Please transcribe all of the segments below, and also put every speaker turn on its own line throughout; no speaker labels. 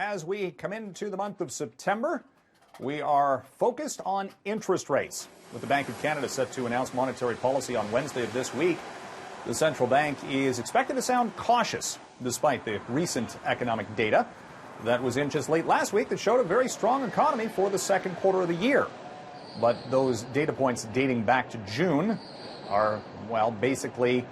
as we come into the month of September, we are focused on interest rates. With the Bank of Canada set to announce monetary policy on Wednesday of this week, the central bank is expected to sound cautious despite the recent economic data that was in just late last week that showed a very strong economy for the second quarter of the year. But those data points dating back to June are, well, basically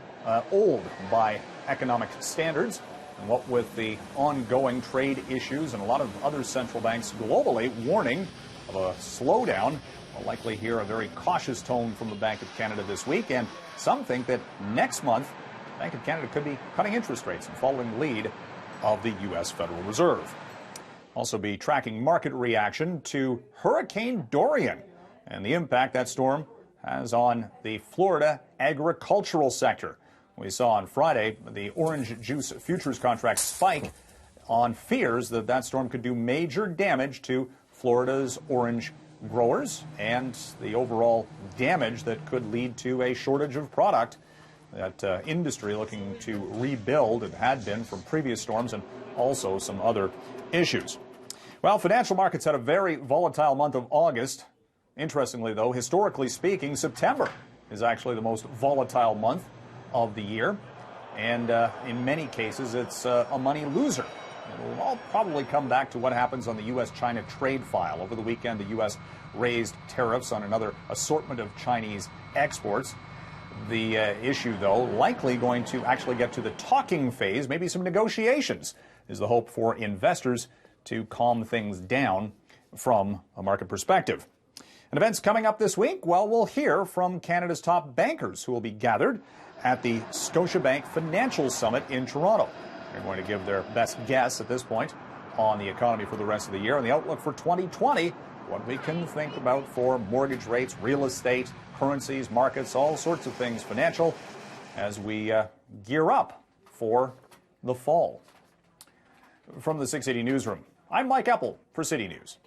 old by economic standards. And what with the ongoing trade issues and a lot of other central banks globally warning of a slowdown, we'll likely hear a very cautious tone from the Bank of Canada this week. And some think that next month, the Bank of Canada could be cutting interest rates and following the lead of the U.S. Federal Reserve. Also be tracking market reaction to Hurricane Dorian and the impact that storm has on the Florida agricultural sector. We saw on Friday the orange juice futures contract spike on fears that that storm could do major damage to Florida's orange growers and the overall damage that could lead to a shortage of product. That industry looking to rebuild and had been from previous storms and also some other issues. Well, financial markets had a very volatile month of August. Interestingly, though, historically speaking, September is actually the most volatile month of the year. And in many cases, it's a money loser. It'll all probably come back to what happens on the U.S.-China trade file. Over the weekend, the U.S. raised tariffs on another assortment of Chinese exports. The issue, though, likely going to actually get to the talking phase, maybe some negotiations, is the hope for investors to calm things down from a market perspective. And events coming up this week, well, we'll hear from Canada's top bankers who will be gathered at the Scotiabank Financial Summit in Toronto. They're going to give their best guess at this point on the economy for the rest of the year and the outlook for 2020, what we can think about for mortgage rates, real estate, currencies, markets, all sorts of things financial as we gear up for the fall. From the 680 newsroom, I'm Mike Eppel for City News.